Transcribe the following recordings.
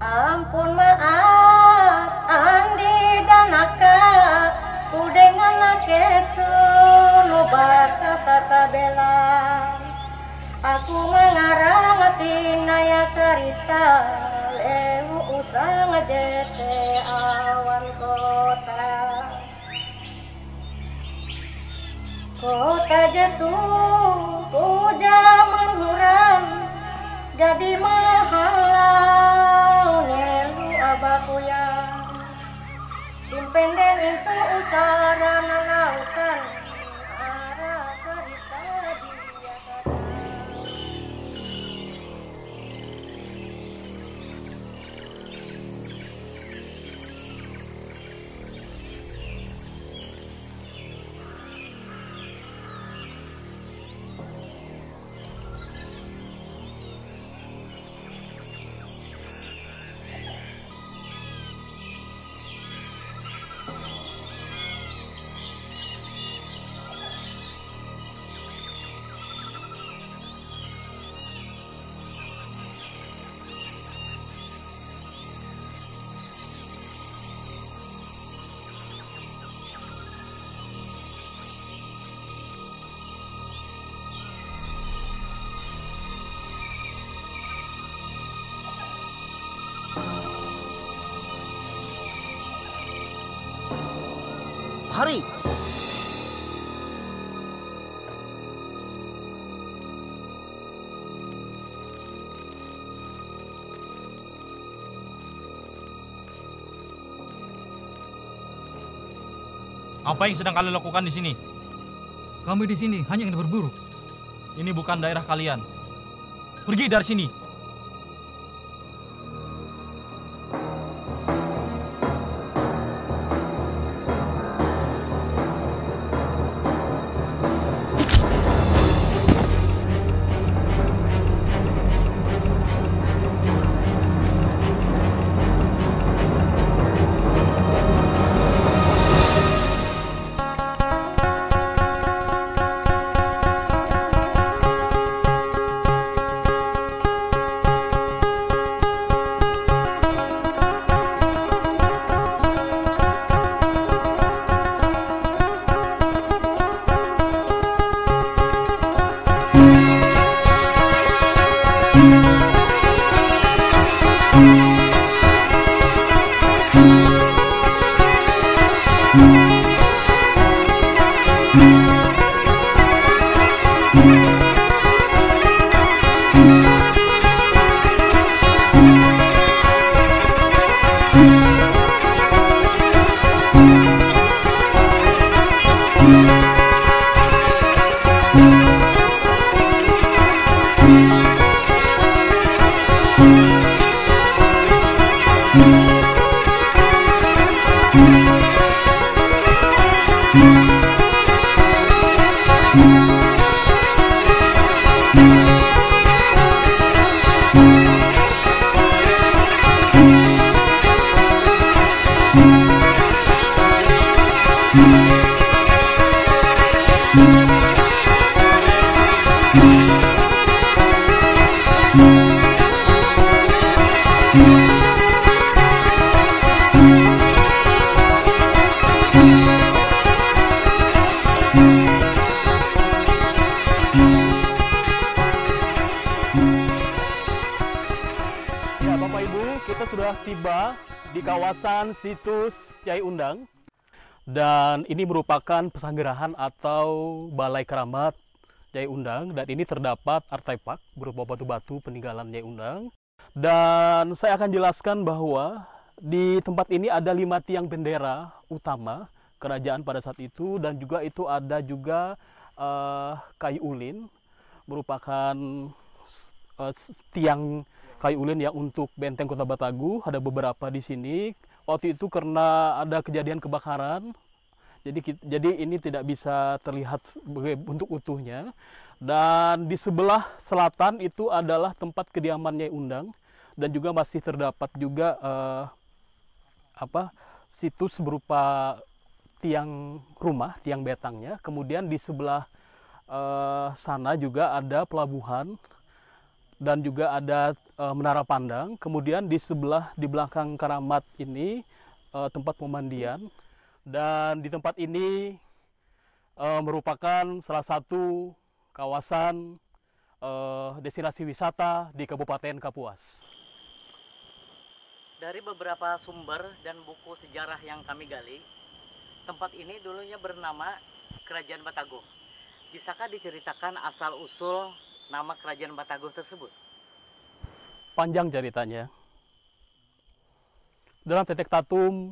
Ampun maaf Andi dan Aka kudengan naketu nu baka satabela aku mengarang tina ya cerita lewu usang jete awan kota jatuh puja menhuram jadi mahalau nelu abakuya tim pendek itu usara lautan arah cerita dia kata. Hari. Apa yang sedang kalian lakukan di sini? Kami di sini hanya ingin berburu. Ini bukan daerah kalian. Pergi dari sini. Ya, Bapak Ibu, kita sudah tiba di kawasan situs Yai Undang. Dan ini merupakan pesanggerahan atau balai keramat Yai Undang. Dan ini terdapat artefak berupa batu-batu peninggalan Yai Undang. Dan saya akan jelaskan bahwa di tempat ini ada 5 tiang bendera utama kerajaan pada saat itu. Dan juga itu ada juga kayu ulin, merupakan tiang kayu ulin yang untuk benteng Kota Batagu. Ada beberapa di sini. Waktu itu karena ada kejadian kebakaran, jadi ini tidak bisa terlihat bentuk utuhnya. Dan di sebelah selatan itu adalah tempat kediaman Nyai Undang, dan juga masih terdapat juga situs berupa tiang rumah, tiang betangnya. Kemudian di sebelah sana juga ada pelabuhan. dan juga ada menara pandang. Kemudian di belakang keramat ini tempat pemandian, dan di tempat ini merupakan salah satu kawasan destinasi wisata di Kabupaten Kapuas. Dari beberapa sumber dan buku sejarah yang kami gali, tempat ini dulunya bernama Kerajaan Batagoh. Bisakah diceritakan asal-usul nama Kerajaan Batagoh tersebut? Panjang ceritanya. Dalam Tetek Tatum,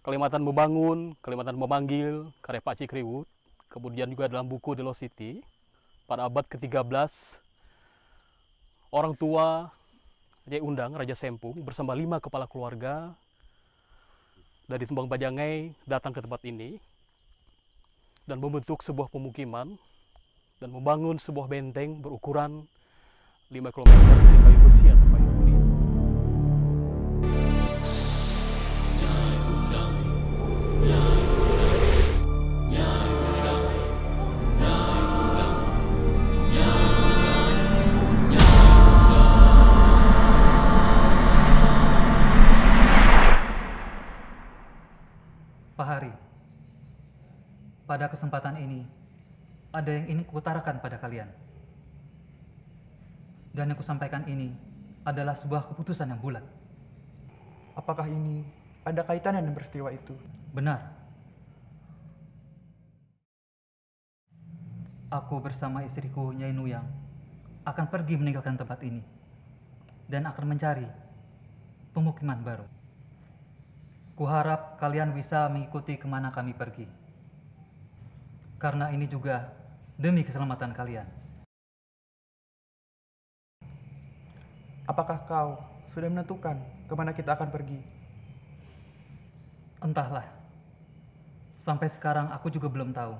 Kalimantan Membangun, Kalimantan Memanggil, karya Pak Cikriwut, kemudian juga dalam buku Delosity, pada abad ke-13, orang tua Nyai Undang, Raja Sempung, bersama 5 kepala keluarga dari Tumbang Bajangai datang ke tempat ini dan membentuk sebuah pemukiman dan membangun sebuah benteng berukuran 5 km dari kayu besi atau kayu kulit. Pak Hari, pada kesempatan ini ada yang ingin kuutarakan pada kalian. Dan yang kusampaikan ini adalah sebuah keputusan yang bulat. Apakah ini ada kaitannya dengan peristiwa itu? Benar. Aku bersama istriku Nyai Nuyang akan pergi meninggalkan tempat ini dan akan mencari pemukiman baru. Kuharap kalian bisa mengikuti kemana kami pergi. Karena ini juga demi keselamatan kalian. Apakah kau sudah menentukan kemana kita akan pergi? Entahlah. Sampai sekarang aku juga belum tahu.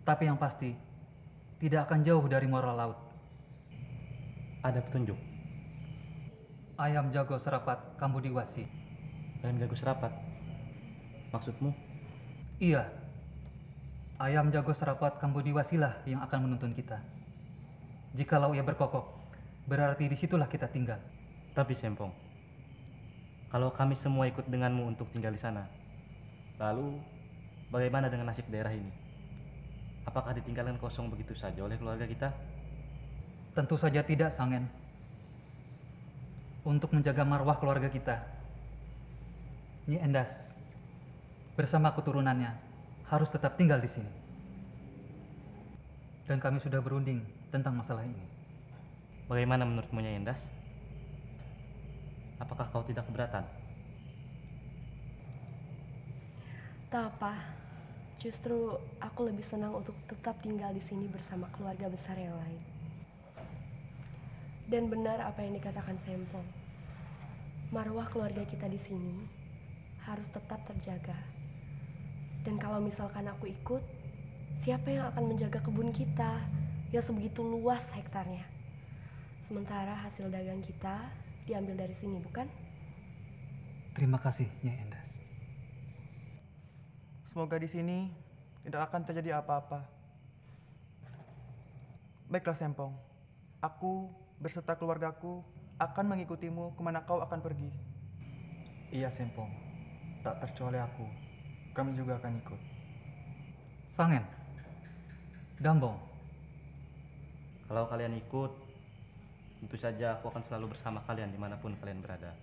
Tapi yang pasti, tidak akan jauh dari moral laut. Ada petunjuk. Ayam jago serapat Kambudiwasi. Ayam jago serapat. Maksudmu? Iya. Ayam jago serapat Kambudiwasilah yang akan menuntun kita. Jikalau ia berkokok, berarti disitulah kita tinggal. Tapi Sempong, kalau kami semua ikut denganmu untuk tinggal di sana, lalu bagaimana dengan nasib daerah ini? Apakah ditinggalkan kosong begitu saja oleh keluarga kita? Tentu saja tidak, Sangen. Untuk menjaga marwah keluarga kita, Nyi Endas bersama keturunannya harus tetap tinggal di sini. Dan kami sudah berunding tentang masalah ini. Bagaimana menurutmu Nyai Endas? Apakah kau tidak keberatan? Tak apa. Justru aku lebih senang untuk tetap tinggal di sini bersama keluarga besar yang lain. Dan benar apa yang dikatakan Sempong. Marwah keluarga kita di sini harus tetap terjaga. Dan kalau misalkan aku ikut, siapa yang akan menjaga kebun kita yang sebegitu luas hektarnya? Sementara hasil dagang kita diambil dari sini, bukan? Terima kasih, Nyai Endas. Semoga di sini tidak akan terjadi apa-apa. Baiklah Sempong, aku berserta keluargaku akan mengikutimu kemana kau akan pergi. Iya Sempong, tak terkecuali aku, kami juga akan ikut. Sangen, Dambong, Kalau kalian ikut, tentu saja aku akan selalu bersama kalian dimanapun kalian berada.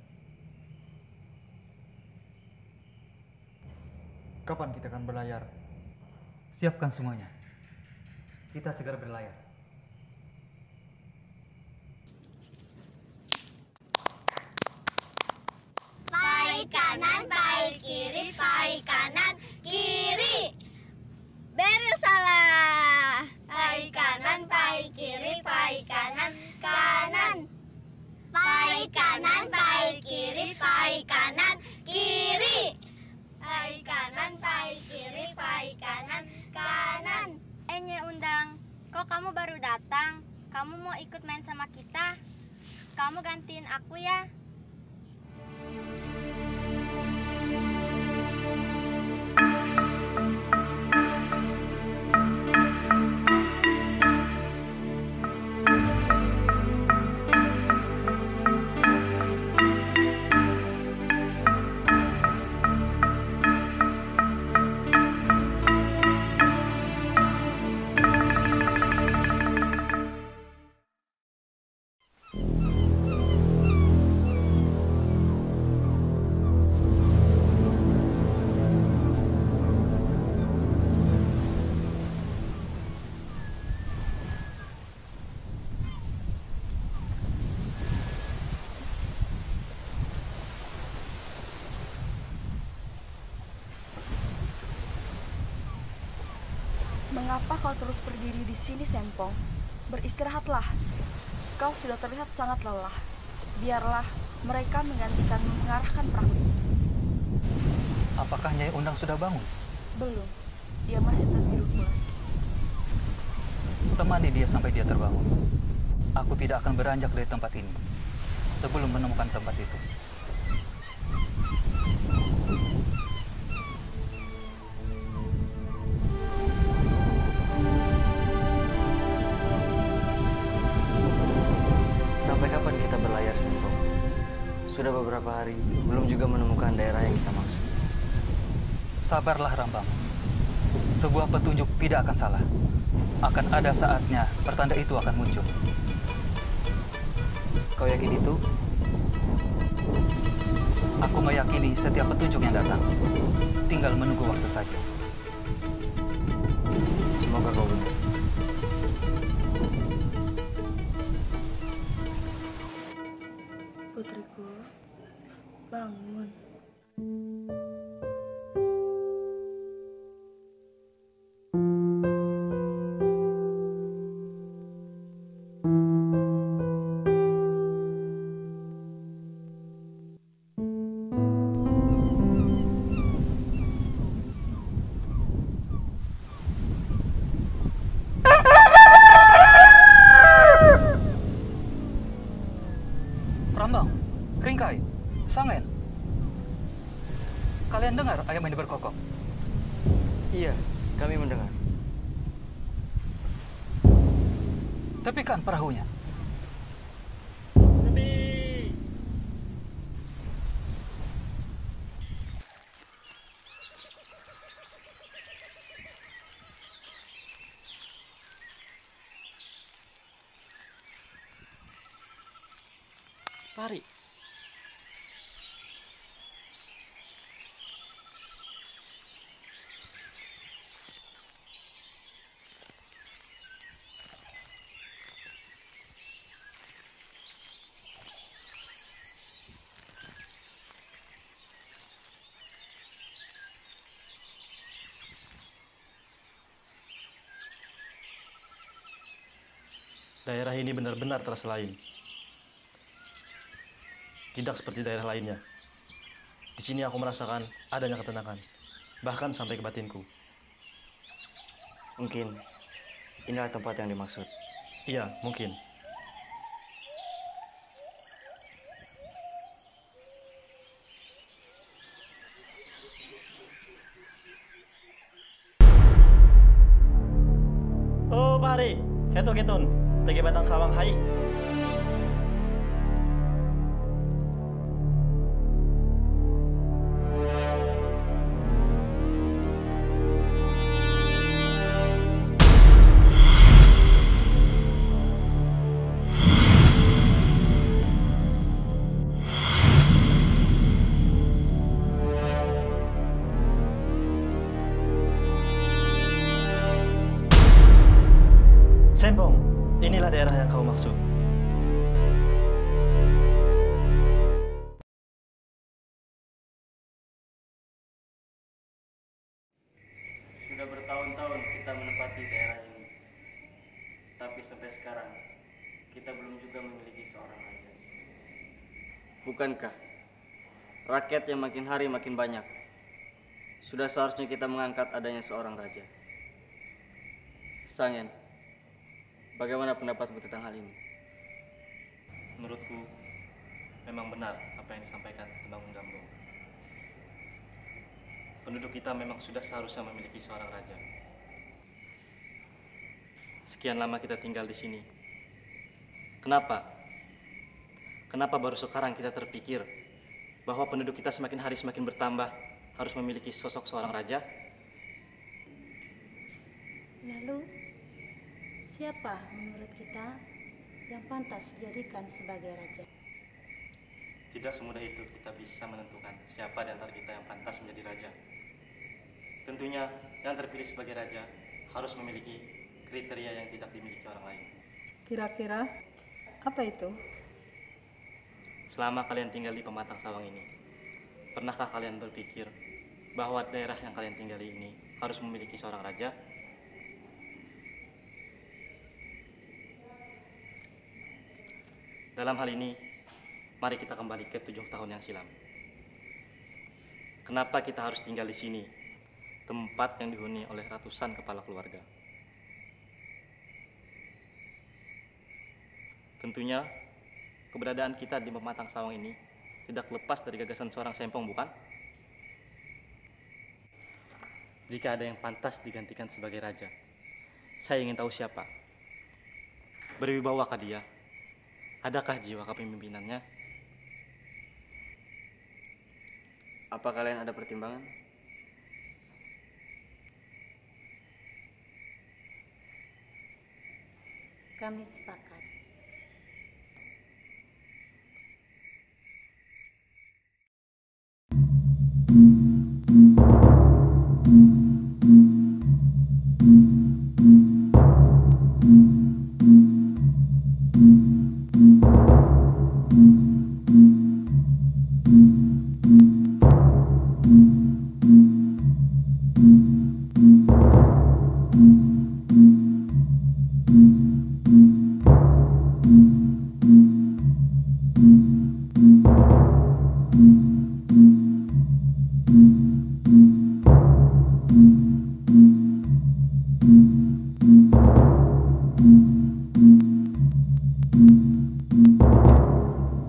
Kapan kita akan berlayar? siapkan semuanya. Kita segera berlayar. Pai kanan, pai kiri, pai kanan, kiri. Beril salah. Pai kanan, pai kiri, pai kanan, kanan. Pai kanan, pai kiri, pai kanan, kiri. Pai kanan, pai kiri, pai kanan, kanan. Nyai Undang, kok kamu baru datang? Kamu mau ikut main sama kita? Kamu gantiin aku ya. Mengapa kau terus berdiri di sini, Sempong? Beristirahatlah. Kau sudah terlihat sangat lelah. Biarlah mereka menggantikan mengarahkan perahu. Apakah Nyai Undang sudah bangun? Belum. Dia masih tertidur pulas. Temani dia sampai dia terbangun. Aku tidak akan beranjak dari tempat ini sebelum menemukan tempat itu. Sampai kapan kita berlayar, Sempong? Sudah beberapa hari, belum juga menemukan daerah yang kita maksud. Sabarlah, Rambang. Sebuah petunjuk tidak akan salah. Akan ada saatnya pertanda itu akan muncul. Kau yakin itu? Aku meyakini setiap petunjuk yang datang. Tinggal menunggu waktu saja. Semoga kau benar. Putriku, bangun. Rambang, Ringkai, Sangen. Kalian dengar ayam ini berkokok? Iya, kami mendengar. Tepikan perahunya. Pari. Daerah ini benar-benar terasa lain. Tidak seperti daerah lainnya. Di sini aku merasakan adanya ketenangan, bahkan sampai ke batinku. Mungkin inilah tempat yang dimaksud. Iya, mungkin. Oh, pare, heto keton, tege batang kawang hai. Sempong, inilah daerah yang kau maksud. Sudah bertahun-tahun kita menempati daerah ini. Tapi sampai sekarang, kita belum juga memiliki seorang raja. Bukankah rakyat yang makin hari makin banyak? Sudah seharusnya kita mengangkat adanya seorang raja. Sangen, bagaimana pendapatmu tentang hal ini? Menurutku, memang benar apa yang disampaikan Temanggung Gambong. Penduduk kita memang sudah seharusnya memiliki seorang raja. Sekian lama kita tinggal di sini. Kenapa? Kenapa baru sekarang kita terpikir bahwa penduduk kita semakin hari semakin bertambah, harus memiliki sosok seorang raja? Lalu, siapa menurut kita yang pantas dijadikan sebagai raja? Tidak semudah itu kita bisa menentukan siapa di antara kita yang pantas menjadi raja. Tentunya yang terpilih sebagai raja harus memiliki kriteria yang tidak dimiliki orang lain. Kira-kira apa itu? Selama kalian tinggal di Pematang Sawang ini, pernahkah kalian berpikir bahwa daerah yang kalian tinggali ini harus memiliki seorang raja? Dalam hal ini, mari kita kembali ke 7 tahun yang silam. Kenapa kita harus tinggal di sini, tempat yang dihuni oleh ratusan kepala keluarga? Tentunya, keberadaan kita di Pematang Sawang ini tidak lepas dari gagasan seorang Sempong, bukan? Jika ada yang pantas digantikan sebagai raja, saya ingin tahu siapa. Berwibawakah dia? Adakah jiwa kepemimpinannya? Apa kalian ada pertimbangan? Kami sepakat.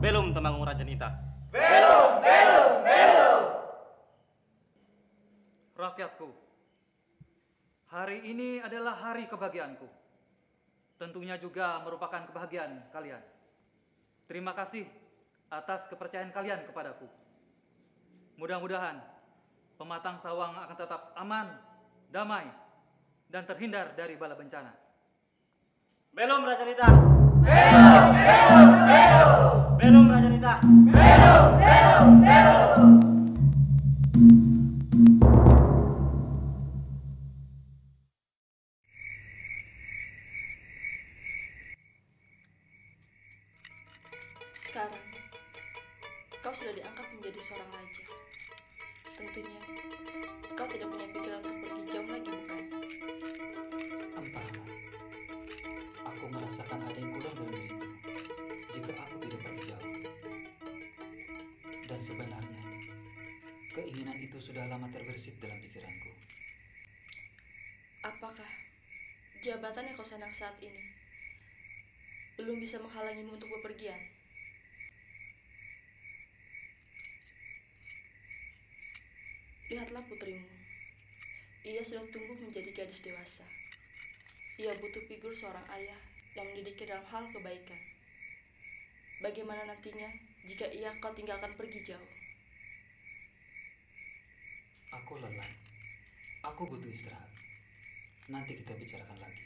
Belum, Temanggung Rajanita. Belum. Rakyatku, hari ini adalah hari kebahagiaanku. Tentunya juga merupakan kebahagiaan kalian. Terima kasih atas kepercayaan kalian kepadaku. Mudah-mudahan Pematang Sawang akan tetap aman, damai, dan terhindar dari bala bencana. Belum, Rajanita. Belum, Rajanita. Sekarang, kau sudah diangkat menjadi seorang raja. Tentunya, kau tidak punya pikiran untuk pergi jauh lagi, bukan? Entahlah, aku merasakan ada yang kurang dalam diriku jika aku tidak pergi jauh. Dan sebenarnya, keinginan itu sudah lama terbersit dalam pikiranku. Apakah jabatan yang kau sandang saat ini belum bisa menghalangimu untuk bepergian? Lihatlah putrimu. Ia sudah tumbuh menjadi gadis dewasa. Ia butuh figur seorang ayah yang mendidiknya dalam hal kebaikan. Bagaimana nantinya jika ia kau tinggalkan pergi jauh? Aku lelah. Aku butuh istirahat. Nanti kita bicarakan lagi.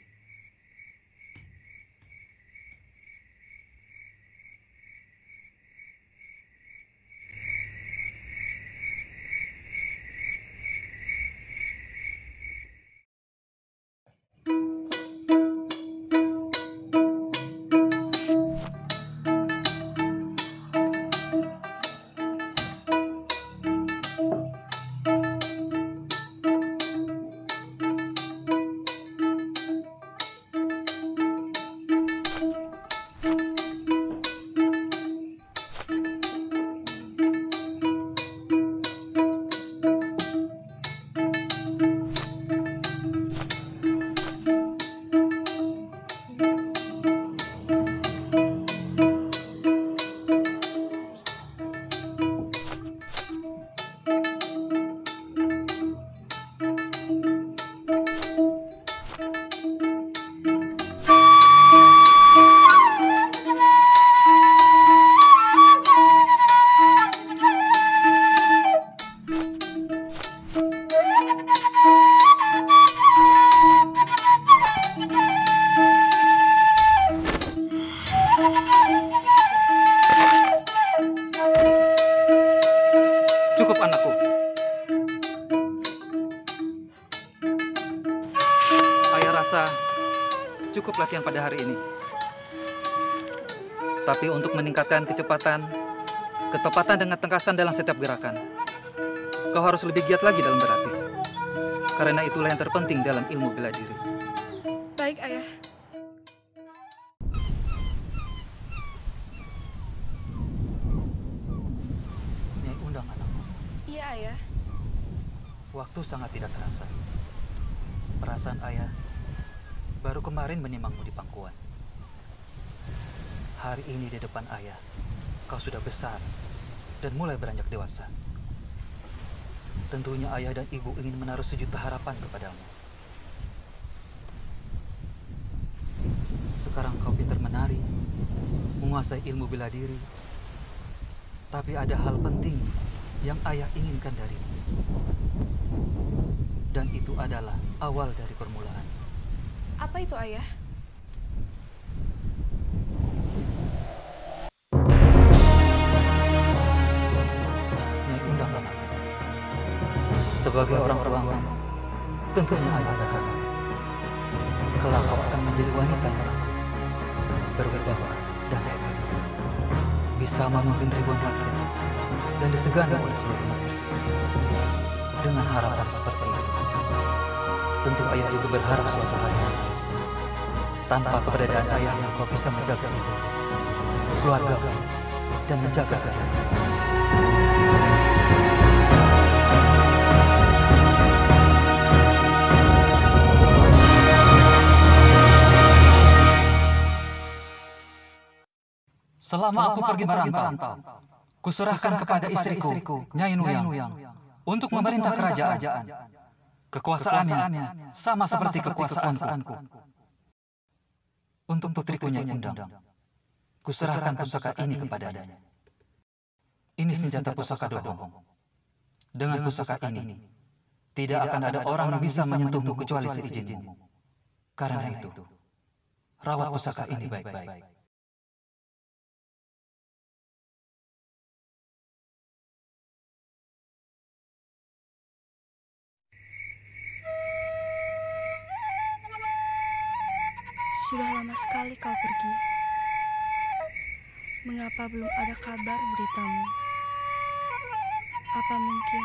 Cukup anakku. Ayah rasa cukup latihan pada hari ini. Tapi untuk meningkatkan kecepatan, ketepatan dengan tengkasan dalam setiap gerakan, kau harus lebih giat lagi dalam berlatih. Karena itulah yang terpenting dalam ilmu bela diri. Baik, Ayah. Waktu sangat tidak terasa. Perasaan ayah baru kemarin menimangmu di pangkuan. Hari ini di depan ayah, kau sudah besar dan mulai beranjak dewasa. Tentunya ayah dan ibu ingin menaruh sejuta harapan kepadamu. Sekarang kau pintar menari, menguasai ilmu bela diri. Tapi ada hal penting yang ayah inginkan darimu. Dan itu adalah awal dari permulaan. Apa itu, Ayah? Nyai Undang anak. Sebagai orang tuamu, tentunya ayah berharap kelak kau akan menjadi wanita yang tangguh, berwibawa dan hebat, bisa memimpin ribuan rakyat dan disegani oleh seluruh negeri. Dengan harapan seperti itu, tentu ayah juga berharap suatu hari nanti, tanpa keberadaan ayahmu kau bisa menjaga ibu, keluarga, dan menjaga diri. Selama aku pergi merantau, kuserahkan kepada istriku, Nyai Nuyang, untuk memerintah kerajaan. Kekuasaannya sama seperti kekuasaanku. Untuk putriku Nyai Undang, kuserahkan pusaka ini kepadanya. Ini senjata pusaka Dohong. Dengan pusaka ini, tidak akan ada orang yang bisa menyentuhmu kecuali seizinmu. Karena itu, rawat pusaka ini baik-baik. Sudah lama sekali kau pergi. Mengapa belum ada kabar beritamu? Apa mungkin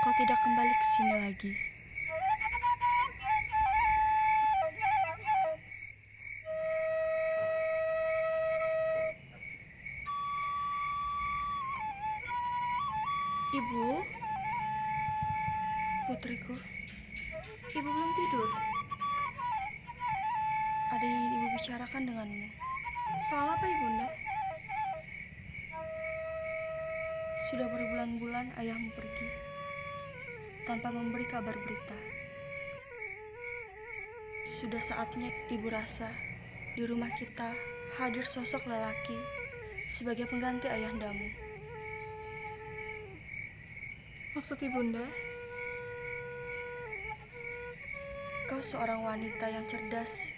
kau tidak kembali ke sini lagi? Ibu? Putriku, ibu belum tidur. Ada yang ingin ibu bicarakan denganmu. Soal apa, Ibunda? Sudah berbulan-bulan ayahmu pergi tanpa memberi kabar berita. Sudah saatnya ibu rasa di rumah kita hadir sosok lelaki sebagai pengganti ayahandamu. Maksud Ibunda? Kau seorang wanita yang cerdas,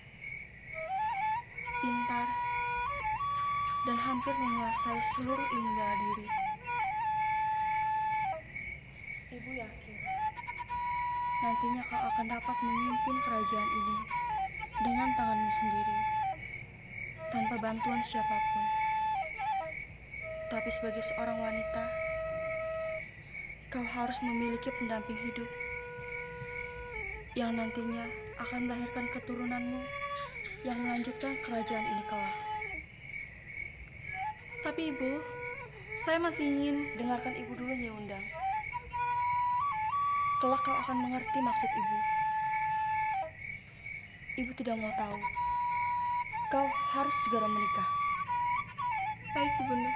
pintar, dan hampir menguasai seluruh ilmu bela diri. Ibu yakin nantinya kau akan dapat memimpin kerajaan ini dengan tanganmu sendiri, tanpa bantuan siapapun. Tapi sebagai seorang wanita, kau harus memiliki pendamping hidup yang nantinya akan melahirkan keturunanmu yang melanjutkan kerajaan ini kelak. Tapi Ibu, saya masih ingin dengarkan Ibu dulu, Nyai Undang. Kelak kau akan mengerti maksud Ibu. Ibu tidak mau tahu. Kau harus segera menikah. Baik, Ibunda.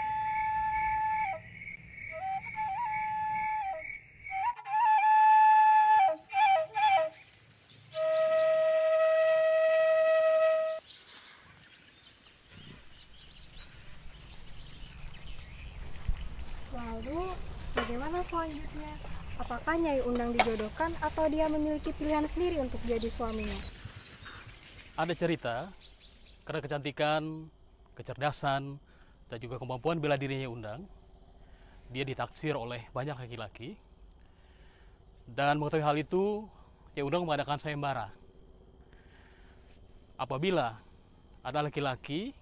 Lalu, bagaimana selanjutnya? Apakah Nyai Undang dijodohkan atau dia memiliki pilihan sendiri untuk jadi suaminya? Ada cerita, karena kecantikan, kecerdasan, dan juga kemampuan bela dirinya Undang, dia ditaksir oleh banyak laki-laki. Dan mengetahui hal itu, Nyai Undang mengadakan sayembara. Apabila ada laki-laki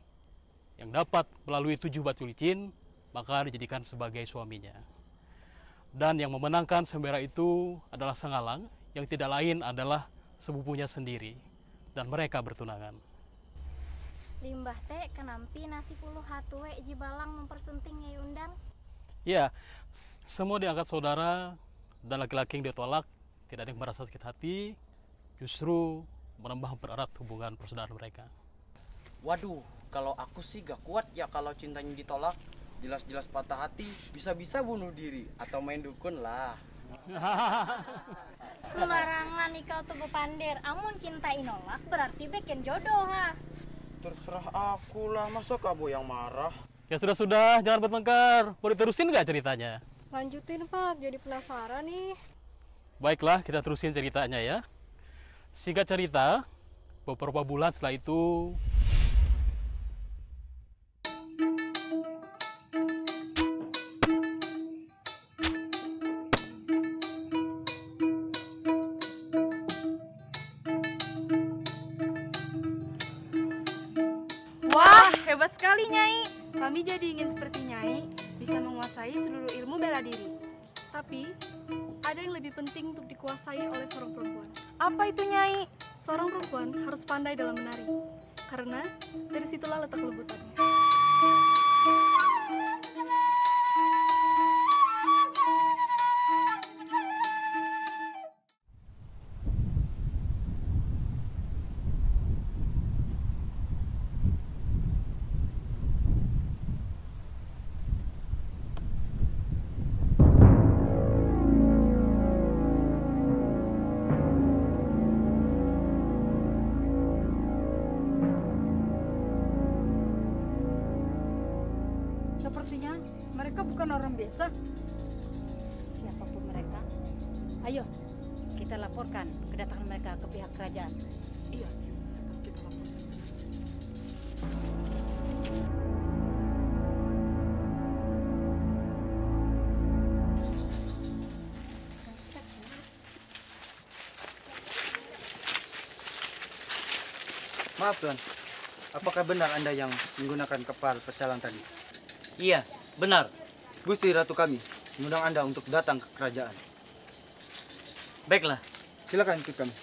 yang dapat melalui 7 batu licin, maka dijadikan sebagai suaminya. Dan yang memenangkan sayembara itu adalah Senggalang, yang tidak lain adalah sepupunya sendiri, dan mereka bertunangan. Limbah teh kenampi nasi puluh hatue Jibalang mempersenting Nyai Undang. Ya, semua diangkat saudara Dan laki-laki yang dia tolak tidak ada yang merasa sakit hati, justru menambah mempererat hubungan persaudaraan mereka. Waduh, kalau aku sih gak kuat ya kalau cintanya ditolak. Jelas-jelas patah hati, bisa-bisa bunuh diri atau main dukun lah. Sembarangan nih kau tuh bepandir. Amun cinta inolak berarti bikin jodoh ha. Terserah aku lah, masa kamu yang marah? Ya sudah, jangan bertengkar. Mau diterusin nggak ceritanya? Lanjutin Pak, jadi penasaran nih. Baiklah, kita terusin ceritanya ya. Singkat cerita, beberapa bulan setelah itu Wah, hebat sekali Nyai. Kami jadi ingin seperti Nyai, bisa menguasai seluruh ilmu bela diri. Tapi, ada yang lebih penting untuk dikuasai oleh seorang perempuan. Apa itu Nyai? Seorang perempuan harus pandai dalam menari, karena dari situlah letak kelembutannya. Sepertinya mereka bukan orang biasa. Siapapun mereka, ayo kita laporkan kedatangan mereka ke pihak kerajaan. Iya, cepat kita laporkan. Maaf Tuan, apakah benar Anda yang menggunakan kepal pecalang tadi? Iya, benar. Gusti Ratu kami mengundang Anda untuk datang ke kerajaan. Baiklah. Silakan ikut kami.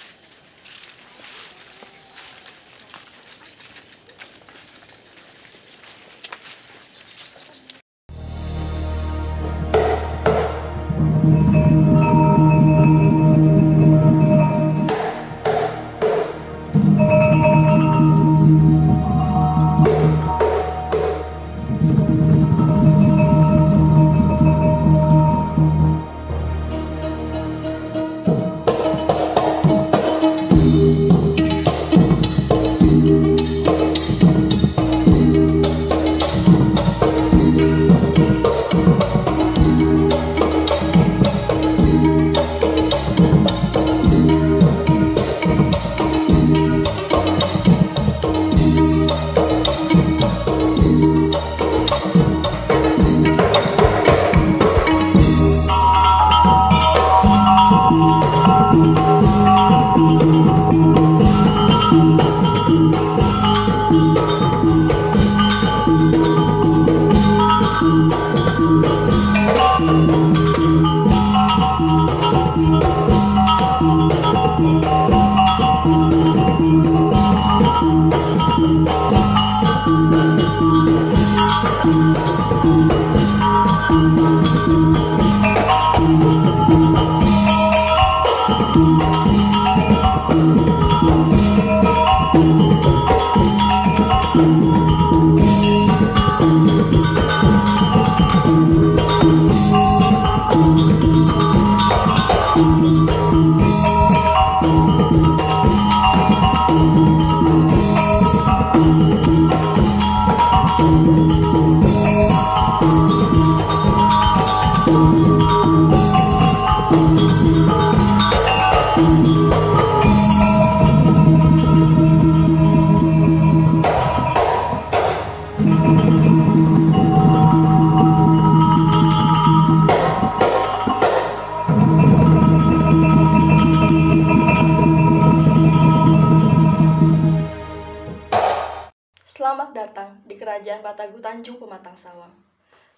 Selamat datang di Kerajaan Batagu Tanjung Pematang Sawang.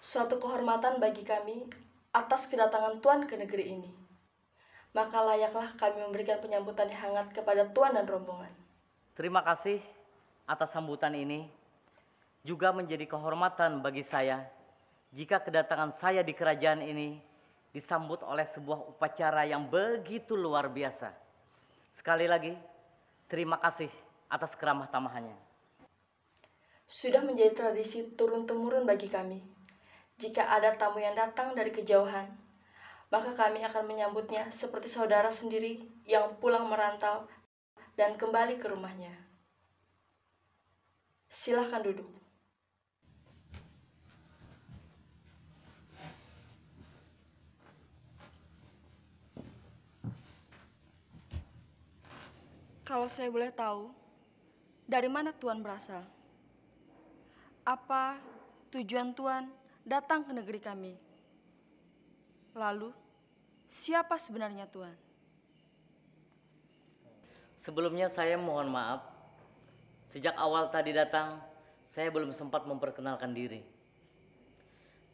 Suatu kehormatan bagi kami atas kedatangan Tuan ke negeri ini. Maka layaklah kami memberikan penyambutan yang hangat kepada Tuan dan rombongan. Terima kasih atas sambutan ini. Juga menjadi kehormatan bagi saya jika kedatangan saya di kerajaan ini disambut oleh sebuah upacara yang begitu luar biasa. Sekali lagi, terima kasih atas keramah tamahannya. Sudah menjadi tradisi turun-temurun bagi kami. Jika ada tamu yang datang dari kejauhan, maka kami akan menyambutnya seperti saudara sendiri yang pulang merantau dan kembali ke rumahnya. Silahkan duduk. Kalau saya boleh tahu, dari mana Tuan berasal? Apa tujuan Tuan datang ke negeri kami? Lalu, siapa sebenarnya Tuan? Sebelumnya saya mohon maaf. Sejak awal tadi datang, saya belum sempat memperkenalkan diri.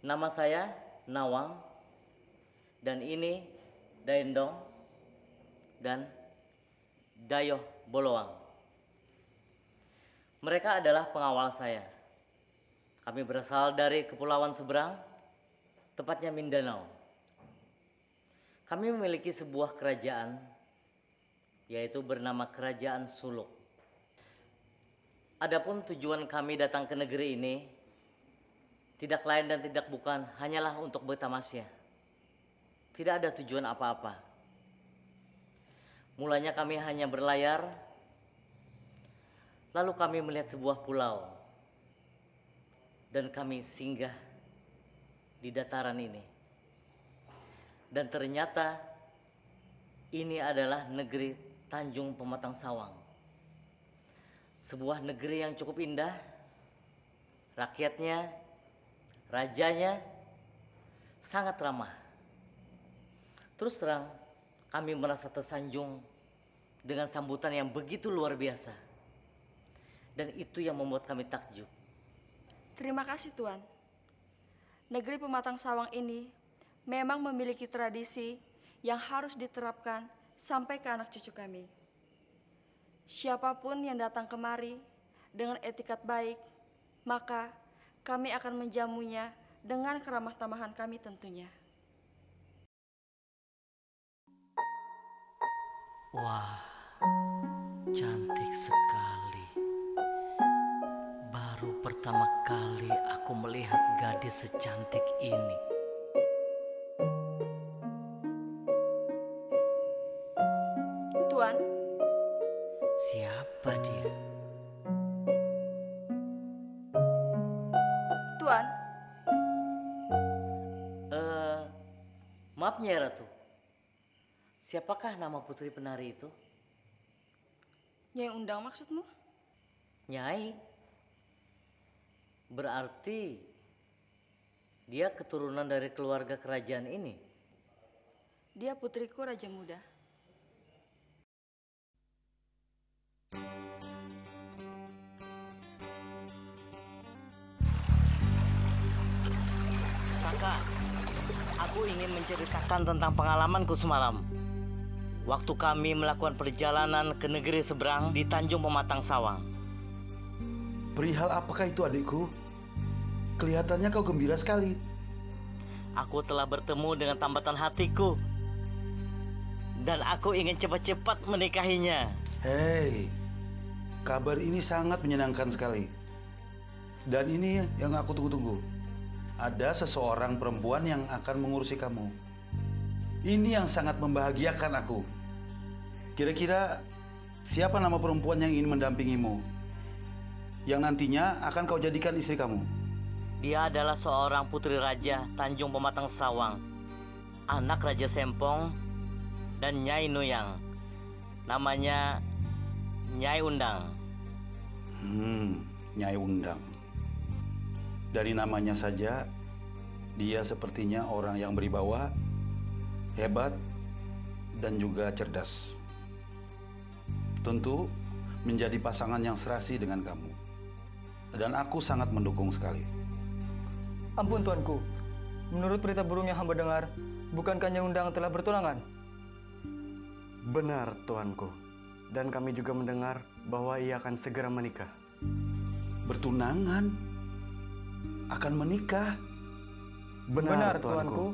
Nama saya Nawang, dan ini Daendong dan Dayoh Boloang. Mereka adalah pengawal saya. Kami berasal dari kepulauan seberang, tepatnya Mindanao. Kami memiliki sebuah kerajaan, yaitu bernama Kerajaan Suluk. Adapun tujuan kami datang ke negeri ini, tidak lain dan tidak bukan hanyalah untuk bertamasya. Tidak ada tujuan apa-apa. Mulanya kami hanya berlayar, lalu kami melihat sebuah pulau, dan kami singgah di dataran ini. Dan ternyata ini adalah negeri Tanjung Pematang Sawang. Sebuah negeri yang cukup indah, rakyatnya, rajanya sangat ramah. Terus terang, kami merasa tersanjung dengan sambutan yang begitu luar biasa. Dan itu yang membuat kami takjub. Terima kasih Tuan. Negeri Pematang Sawang ini memang memiliki tradisi yang harus diterapkan sampai ke anak cucu kami. Siapapun yang datang kemari dengan etikat baik, maka kami akan menjamunya dengan keramah tamahan kami tentunya. Wah, cantik sekali. Baru pertama kali aku melihat gadis secantik ini. Tuan, siapa dia? Tuan. Maaf Nyai Ratu. Siapakah nama putri penari itu? Nyai Undang maksudmu? Nyai? Berarti dia keturunan dari keluarga kerajaan ini? Dia putriku Raja Muda. Kakak, aku ingin menceritakan tentang pengalamanku semalam. Waktu kami melakukan perjalanan ke negeri seberang di Tanjung Pematang Sawang. Perihal apakah itu adikku? Kelihatannya kau gembira sekali. Aku telah bertemu dengan tambatan hatiku. Dan aku ingin cepat-cepat menikahinya. Hei, kabar ini sangat menyenangkan sekali. Dan ini yang aku tunggu-tunggu. Ada seseorang perempuan yang akan mengurusi kamu. Ini yang sangat membahagiakan aku. Kira-kira siapa nama perempuan yang ingin mendampingimu? Yang nantinya akan kau jadikan istri kamu? Dia adalah seorang putri raja Tanjung Pematang Sawang. Anak Raja Sempong dan Nyai Nuyang. Namanya Nyai Undang. Nyai Undang. Dari namanya saja, dia sepertinya orang yang berwibawa, hebat, dan juga cerdas. Tentu menjadi pasangan yang serasi dengan kamu. Dan aku sangat mendukung sekali. Ampun tuanku, menurut berita burung yang hamba dengar, bukankah Nyai Undang telah bertunangan? Benar tuanku, dan kami juga mendengar bahwa ia akan segera menikah. Bertunangan? Akan menikah? Benar tuanku.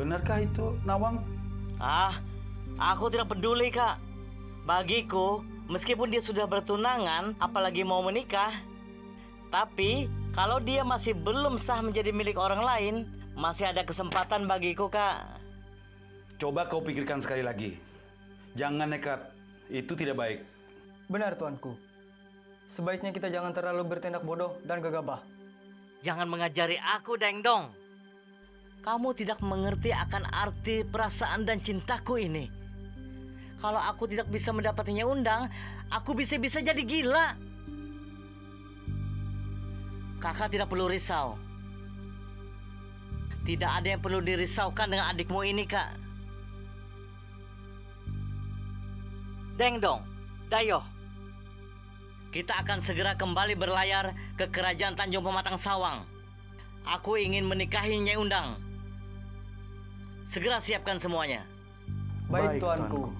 Benarkah itu, Nawang? Aku tidak peduli, Kak. Bagiku, meskipun dia sudah bertunangan, apalagi mau menikah, tapi kalau dia masih belum sah menjadi milik orang lain, masih ada kesempatan bagiku, Kak. Coba kau pikirkan sekali lagi. Jangan nekat. Itu tidak baik. Benar, Tuanku. Sebaiknya kita jangan terlalu bertindak bodoh dan gegabah. Jangan mengajari aku, Dengdong. Kamu tidak mengerti akan arti perasaan dan cintaku ini. Kalau aku tidak bisa mendapatinya Undang, aku bisa-bisa jadi gila. Kakak tidak perlu risau. Tidak ada yang perlu dirisaukan dengan adikmu ini, Kak. Dengdong, Dayo, kita akan segera kembali berlayar ke kerajaan Tanjung Pematang Sawang. Aku ingin menikahi Nyai Undang. Segera siapkan semuanya. Baik, Tuanku.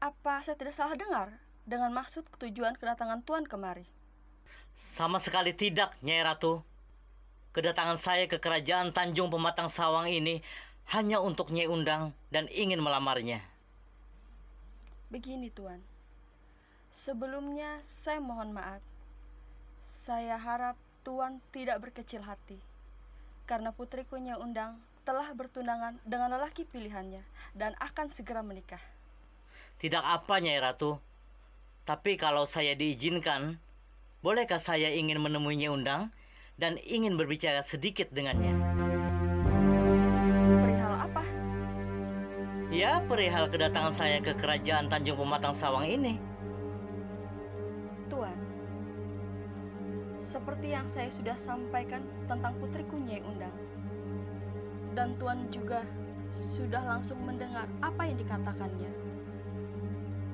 Apa saya tidak salah dengar dengan maksud tujuan kedatangan Tuan kemari? Sama sekali tidak, Nyai Ratu. Kedatangan saya ke kerajaan Tanjung Pematang Sawang ini hanya untuk Nyai Undang dan ingin melamarnya. Begini, Tuan. Sebelumnya saya mohon maaf. Saya harap Tuan tidak berkecil hati. Karena putriku Nyai Undang telah bertunangan dengan lelaki pilihannya dan akan segera menikah. Tidak apa, Nyai Ratu. Tapi kalau saya diizinkan, bolehkah saya ingin menemui Nyai Undang dan ingin berbicara sedikit dengannya? Perihal apa? Ya, perihal kedatangan saya ke kerajaan Tanjung Pematang Sawang ini. Tuan, seperti yang saya sudah sampaikan tentang putriku Nyai Undang, dan Tuan juga sudah langsung mendengar apa yang dikatakannya.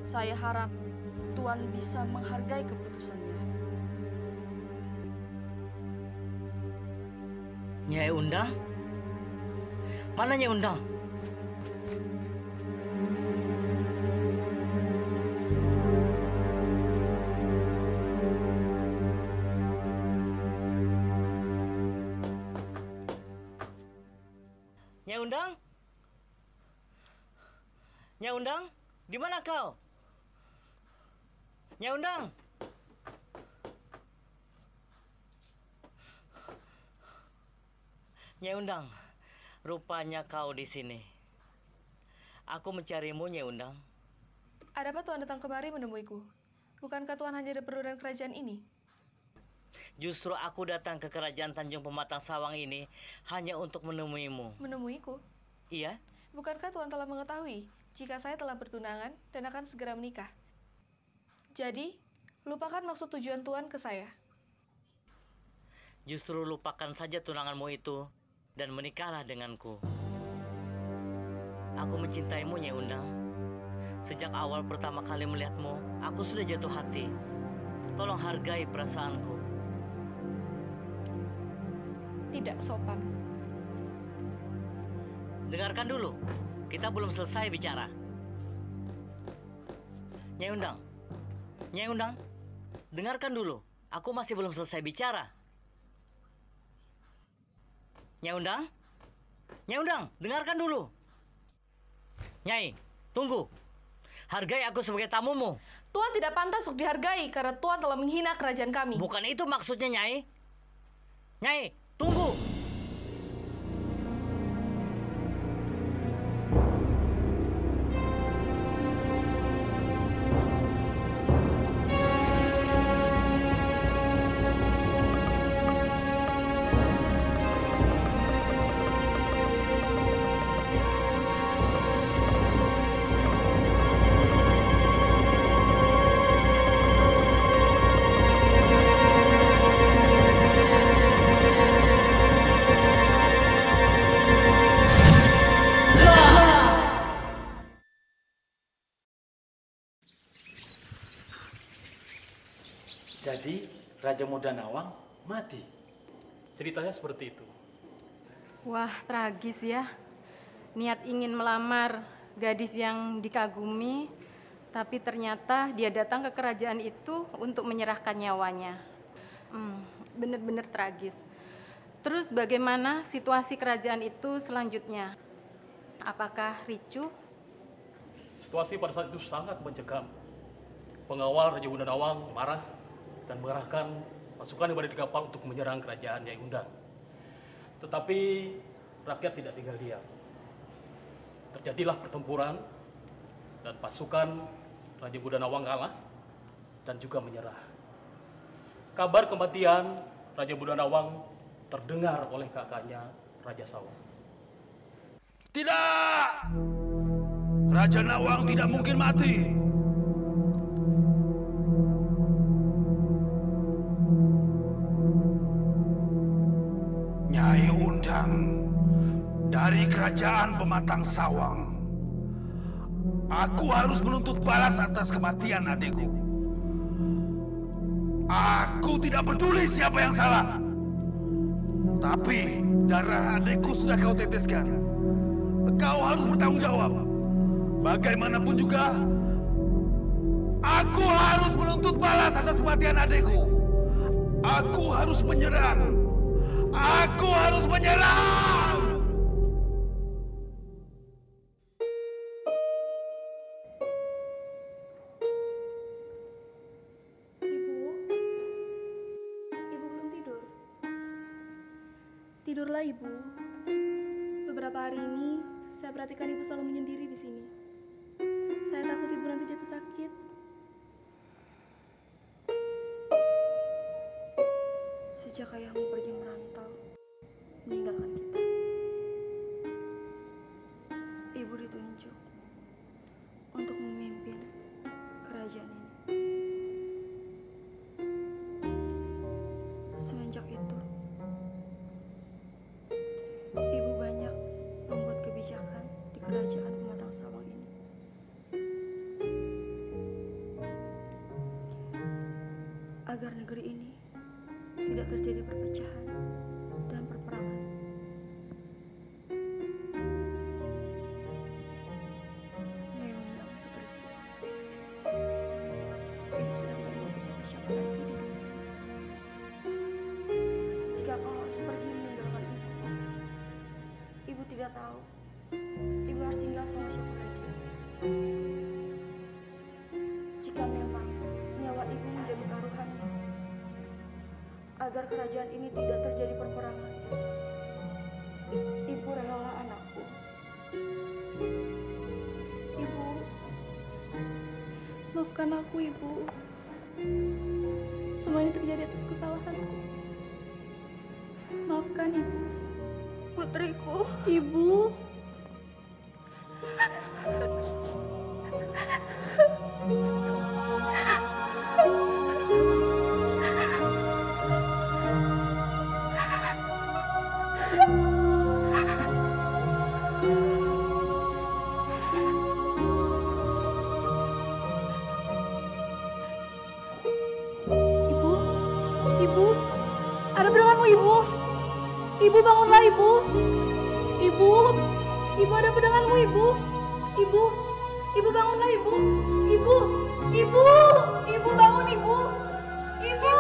Saya harap Tuan bisa menghargai keputusannya. Nyai Undang? Mana Nyai Undang? Nyai Undang? Nyai Undang? Di mana kau? Nyai Undang? Nyai Undang, rupanya kau di sini. Aku mencarimu, Nyai Undang. Ada apa Tuan datang kemari menemuiku? Bukankah Tuan hanya ada perlukan kerajaan ini? Justru aku datang ke kerajaan Tanjung Pematang Sawang ini hanya untuk menemuimu. Menemuiku? Iya. Bukankah Tuan telah mengetahui jika saya telah bertunangan dan akan segera menikah? Jadi, lupakan maksud tujuan Tuan ke saya. Justru lupakan saja tunanganmu itu dan menikahlah denganku. Aku mencintaimu, Nyai Undang. Sejak awal pertama kali melihatmu, aku sudah jatuh hati. Tolong hargai perasaanku. Tidak sopan. Dengarkan dulu, kita belum selesai bicara. Nyai Undang, Nyai Undang, dengarkan dulu, aku masih belum selesai bicara. Nyai Undang, Nyai Undang, dengarkan dulu. Nyai, tunggu. Hargai aku sebagai tamumu. Tuan tidak pantas untuk dihargai karena Tuan telah menghina kerajaan kami. Bukan itu maksudnya, Nyai. Nyai, tunggu. Jadi Raja Muda Nawang mati. Ceritanya seperti itu. Wah, tragis ya. niat ingin melamar gadis yang dikagumi, tapi ternyata dia datang ke kerajaan itu untuk menyerahkan nyawanya. Benar-benar tragis. Terus bagaimana situasi kerajaan itu selanjutnya? Apakah ricuh? Situasi pada saat itu sangat mencekam. Pengawal Raja Gunanawang marah dan mengerahkan pasukan yang berada di kapal untuk menyerang kerajaan Nyai Undang. Tetapi rakyat tidak tinggal diam. Terjadilah pertempuran dan pasukan Raja Gunanawang kalah dan juga menyerah. Kabar kematian Raja Gunanawang terdengar oleh kakaknya Raja Sawang. Tidak! Raja Nawang tidak mungkin mati. Nyai Undang dari kerajaan Pematang Sawang. Aku harus menuntut balas atas kematian adikku. Aku tidak peduli siapa yang salah. Tapi darah adikku sudah kau teteskan. Kau harus bertanggung jawab. Bagaimanapun juga, aku harus menuntut balas atas kematian adikku. Aku harus menyerang. Aku harus menyerang! Ibu belum tidur? Tidurlah, Ibu. Beberapa hari ini, saya perhatikan Ibu selalu menyendiri di sini. Saya takut Ibu nanti jatuh sakit. Sejak ayahmu pergi merantau, meninggalkan kita, Ibu ditunjuk untuk memimpin kerajaan ini. Semenjak itu, Ibu banyak membuat kebijakan di kerajaan Pematang Sawang ini. Agar negeri ini tidak terjadi perpecahan dan perperangan. Nyai Undang, putriku. Ibu sudah tidak memiliki siapa-siapa lagi di dunia. Jika kau harus pergi meninggalkan ibu, Ibu tidak tahu Ibu harus tinggal sama siapa lagi. Jika memang nyawa Ibu menjadi taruhannya, agar kerajaan ini tidak terjadi perperangan, Ibu rela anakku. Ibu, maafkan aku, Ibu. Semua ini terjadi atas kesalahanku. Maafkan Ibu. Putriku. Ibu. Ibu, ada pedanganmu, Ibu. Ibu, bangunlah, Ibu. Ibu, ada pedanganmu, Ibu. Ibu, bangunlah, Ibu. Ibu, bangun, Ibu. Ibu.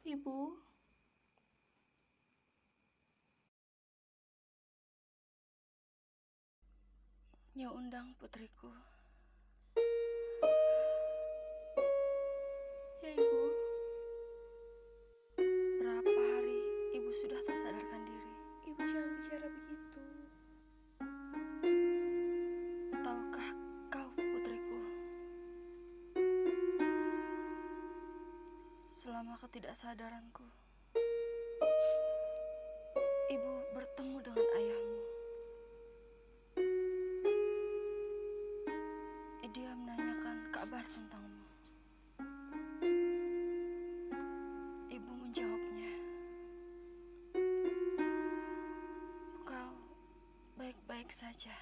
Ibu. Nyai Undang, putriku. Ya, Ibu. Berapa hari Ibu sudah tak sadarkan diri? Ibu jangan bicara begitu. Tahukah kau, putriku, selama ketidaksadaranku, Ibu bertemu dengan ayahmu. Dia menanyakan kabar tentangmu. Ibu menjawabnya, "Kau baik-baik saja."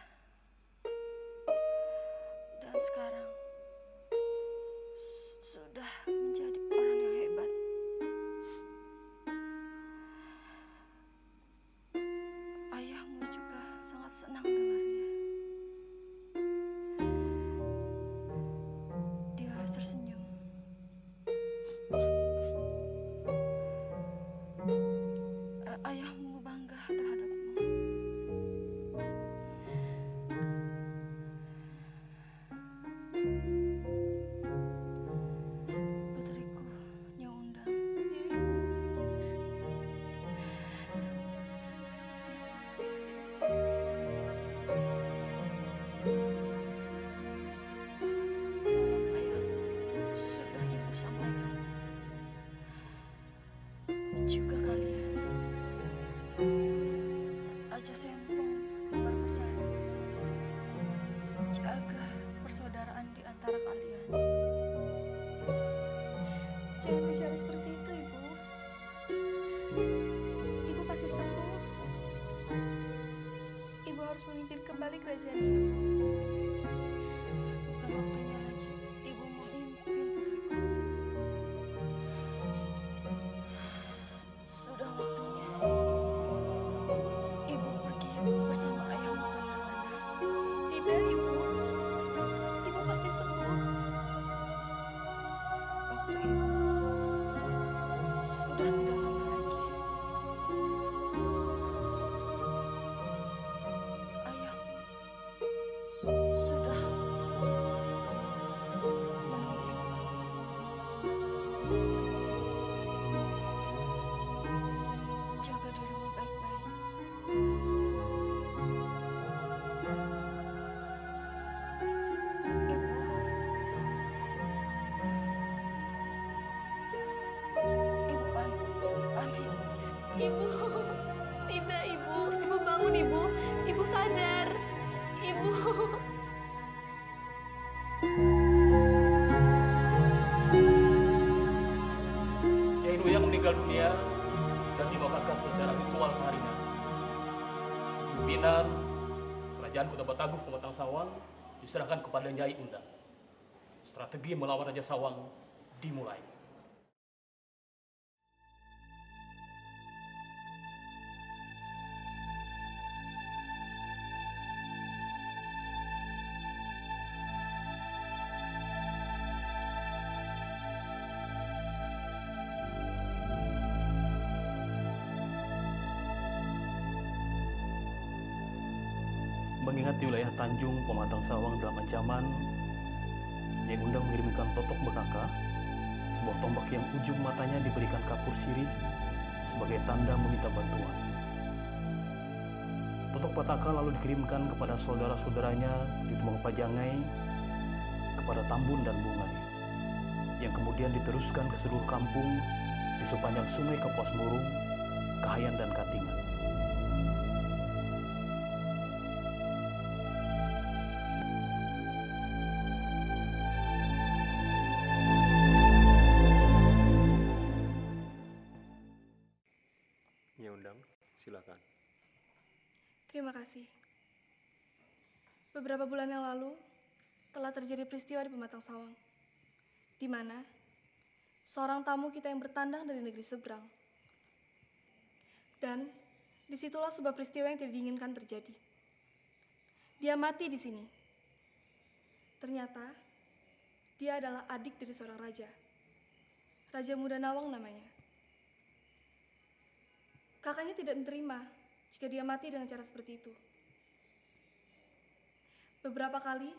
Dan sekarang sudah menjadi orang yang hebat. juga kalian. Raja Sempong berpesan, jaga persaudaraan di antara kalian. Jangan bicara seperti itu, Ibu. Ibu pasti sembuh. Ibu harus memimpin kembali kerajaan ini. Bukan waktunya lagi ibu memimpin putriku. Sudah waktunya ibu pergi bersama ayahmu ke Nirwana. Tidak, Ibu. Ibu pasti sembuh. Waktu ibu sudah tidak lama lagi. Ayahmu sudah menunggu ibu. Jaga dirimu baik-baik. Ibu, tidak Ibu. Ibu bangun Ibu. Ibu sadar. Ibu. Nyai Nuyang meninggal dunia dan dimakamkan secara ritual keharian. Pimpinan Kerajaan Kota Bataguh Pematang Sawang diserahkan kepada Nyai Undang. Strategi melawan Raja Sawang dimulai. Mengingat di wilayah Tanjung Pematang Sawang dalam ancaman, Nyai Undang mengirimkan totok bekaka, sebuah tombak yang ujung matanya diberikan kapur sirih sebagai tanda meminta bantuan. Totok petaka lalu dikirimkan kepada saudara-saudaranya di Tumbang Pajangai, kepada Tambun dan Bungai, yang kemudian diteruskan ke seluruh kampung di sepanjang sungai Kapuas Murung, Kahayan dan Katingan. Nyai Undang, silakan. Terima kasih. Beberapa bulan yang lalu telah terjadi peristiwa di Pematang Sawang, di mana seorang tamu kita yang bertandang dari negeri seberang. Dan disitulah sebuah peristiwa yang tidak diinginkan terjadi. Dia mati di sini. Ternyata dia adalah adik dari seorang raja. Raja Muda Nawang namanya. Kakaknya tidak menerima jika dia mati dengan cara seperti itu. Beberapa kali,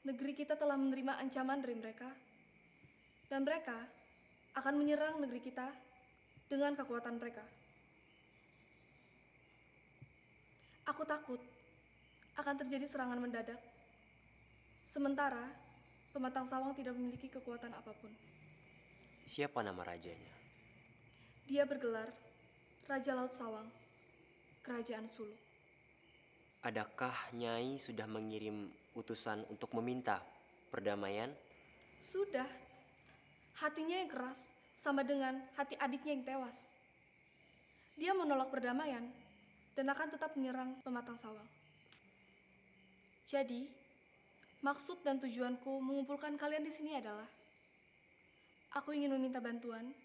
negeri kita telah menerima ancaman dari mereka, dan mereka akan menyerang negeri kita dengan kekuatan mereka. Aku takut akan terjadi serangan mendadak, sementara Pematang Sawang tidak memiliki kekuatan apapun. Siapa nama rajanya? Dia bergelar Raja Laut Sawang, Kerajaan Sulu. Adakah Nyai sudah mengirim utusan untuk meminta perdamaian? Sudah. Hatinya yang keras sama dengan hati adiknya yang tewas. Dia menolak perdamaian dan akan tetap menyerang Pematang Sawang. Jadi, maksud dan tujuanku mengumpulkan kalian di sini adalah aku ingin meminta bantuan,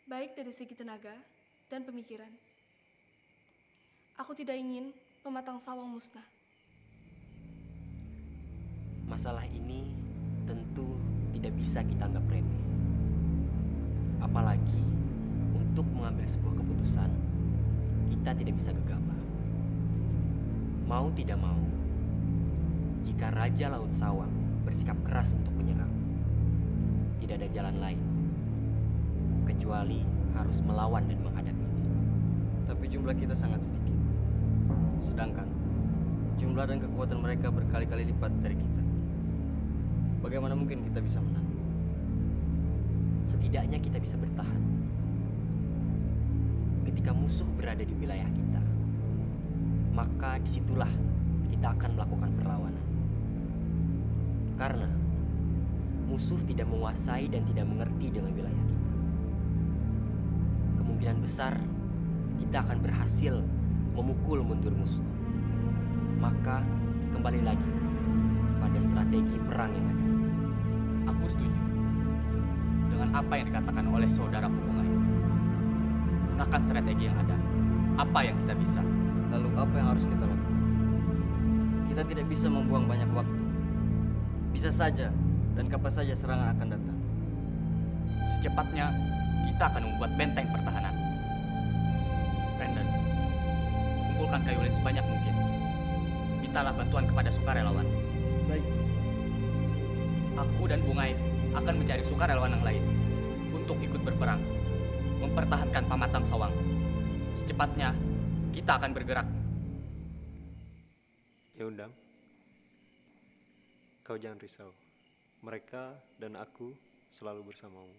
baik dari segi tenaga dan pemikiran. Aku tidak ingin Pematang Sawang musnah. Masalah ini tentu tidak bisa kita anggap remeh. Apalagi untuk mengambil sebuah keputusan, kita tidak bisa gegabah. Mau tidak mau, jika Raja Laut Sawang bersikap keras untuk menyerang, tidak ada jalan lain kecuali harus melawan dan menghadapinya. Tapi jumlah kita sangat sedikit. Sedangkan jumlah dan kekuatan mereka berkali-kali lipat dari kita. Bagaimana mungkin kita bisa menang? Setidaknya kita bisa bertahan. musuh berada di wilayah kita, maka disitulah kita akan melakukan perlawanan. Karena musuh tidak menguasai dan tidak mengerti dengan wilayah kita. Kemungkinan besar kita akan berhasil memukul mundur musuh. Maka kembali lagi pada strategi perang yang ada. Aku setuju dengan apa yang dikatakan oleh saudara Bungai. Gunakan strategi yang ada. Apa yang kita bisa? Lalu apa yang harus kita lakukan? Kita tidak bisa membuang banyak waktu. Bisa saja dan kapan saja serangan akan datang. Secepatnya kita akan membuat benteng pertahanan. Brandon, kumpulkan kayu lilin sebanyak mungkin. Mintalah bantuan kepada sukarelawan. Baik. Aku dan Bungai akan mencari sukarelawan yang lain untuk ikut berperang, mempertahankan Pamatang Sawang. Secepatnya kita akan bergerak. Ya Undang, kau jangan risau. Mereka dan aku selalu bersamamu.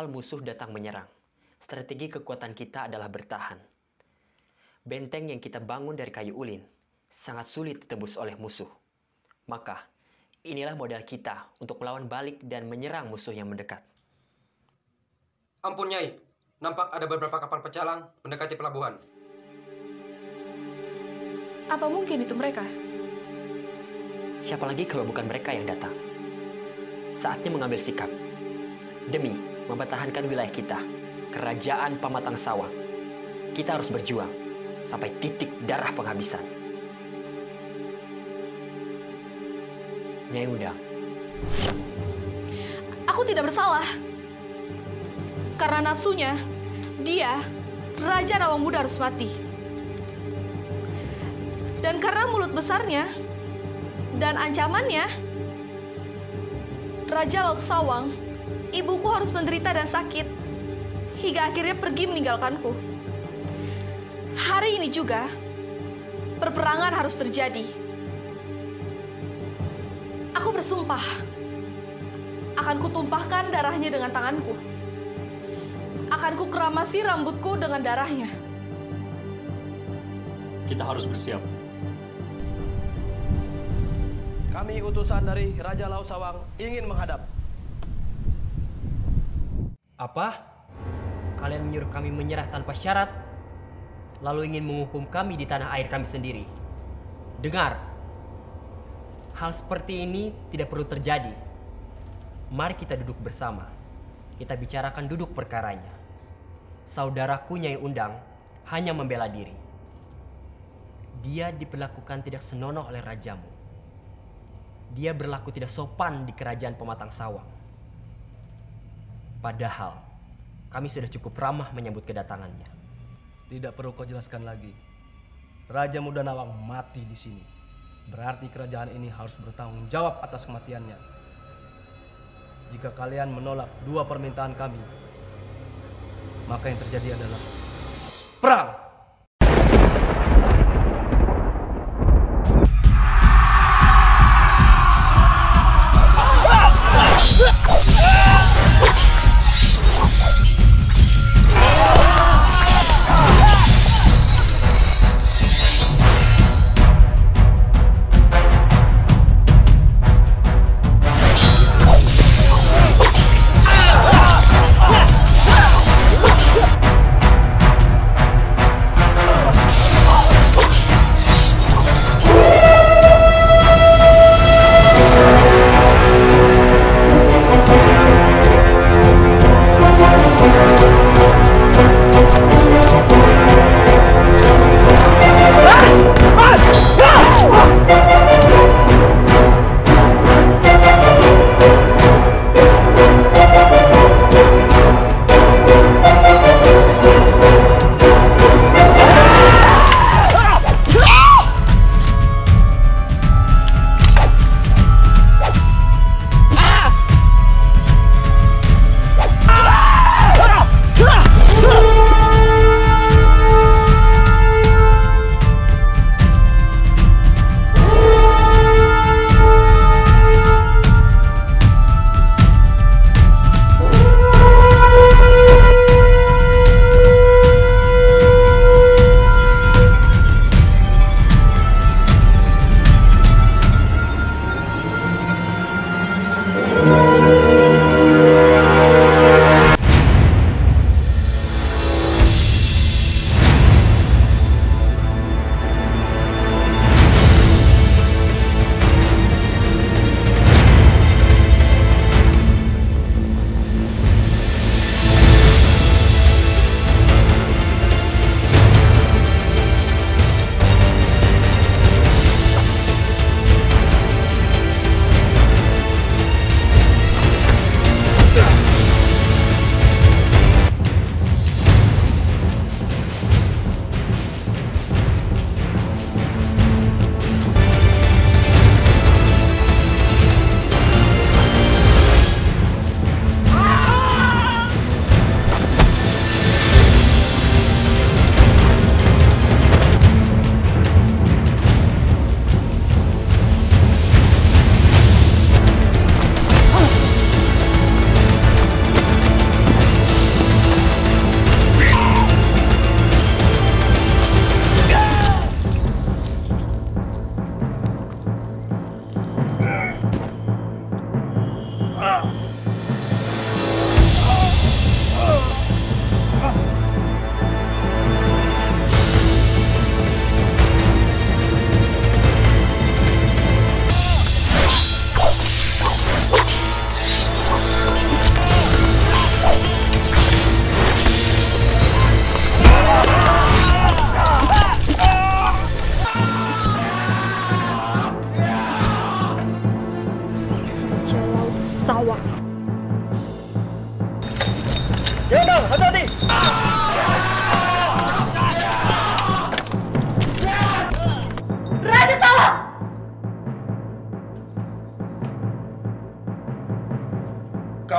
hal musuh datang menyerang, strategi kekuatan kita adalah bertahan. Benteng yang kita bangun dari kayu ulin sangat sulit ditebus oleh musuh. Maka, inilah modal kita untuk melawan balik dan menyerang musuh yang mendekat. Ampun Nyai, nampak ada beberapa kapal pecalang mendekati pelabuhan. Apa mungkin itu mereka? Siapa lagi kalau bukan mereka yang datang? Saatnya mengambil sikap. Demi mempertahankan wilayah kita, Kerajaan Pamatang Sawang. Kita harus berjuang sampai titik darah penghabisan. Nyai Undang. Aku tidak bersalah. Karena nafsunya, dia, Raja Nawang Muda harus mati. Dan karena mulut besarnya dan ancamannya, Raja Laut Sawang, ibuku harus menderita dan sakit hingga akhirnya pergi meninggalkanku. Hari ini juga, perperangan harus terjadi. Aku bersumpah, akan kutumpahkan darahnya dengan tanganku. Akan kukeramasi rambutku dengan darahnya. Kita harus bersiap. Kami utusan dari Raja Laut Sawang ingin menghadap. Apa? Kalian menyuruh kami menyerah tanpa syarat, lalu ingin menghukum kami di tanah air kami sendiri. Dengar, hal seperti ini tidak perlu terjadi. Mari kita duduk bersama. Kita bicarakan duduk perkaranya. Saudaraku Nyai Undang hanya membela diri. Dia diperlakukan tidak senonoh oleh rajamu. Dia berlaku tidak sopan di kerajaan Pematang Sawang. Padahal kami sudah cukup ramah menyambut kedatangannya. Tidak perlu kau jelaskan lagi. Raja Muda Nawang mati di sini. Berarti kerajaan ini harus bertanggung jawab atas kematiannya. Jika kalian menolak dua permintaan kami, maka yang terjadi adalah perang.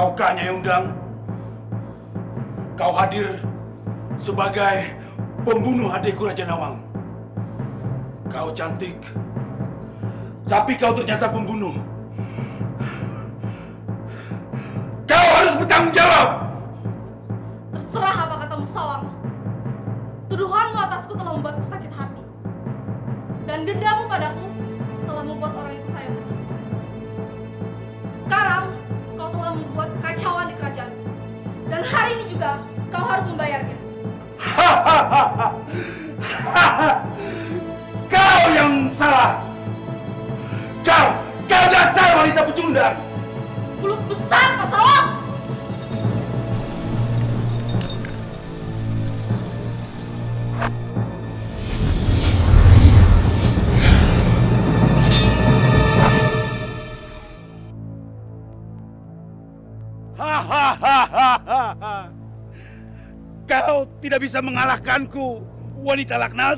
Tahukah Nyai Undang, kau hadir sebagai pembunuh adikku Raja Nawang. Kau cantik, tapi kau ternyata pembunuh. Kau harus bertanggung jawab. Terserah apa katamu, Sawang. Tuduhanmu atasku telah membuatku sakit hati. Dan dendammu padaku telah membuat orang itu sayang. Sekarang kau telah membuat kacauan di kerajaan. Dan hari ini juga kau harus membayarnya. Kau yang salah. Kau dasar wanita pecundang. Mulut besar kau, Sawang! Kau tidak bisa mengalahkanku, wanita laknat.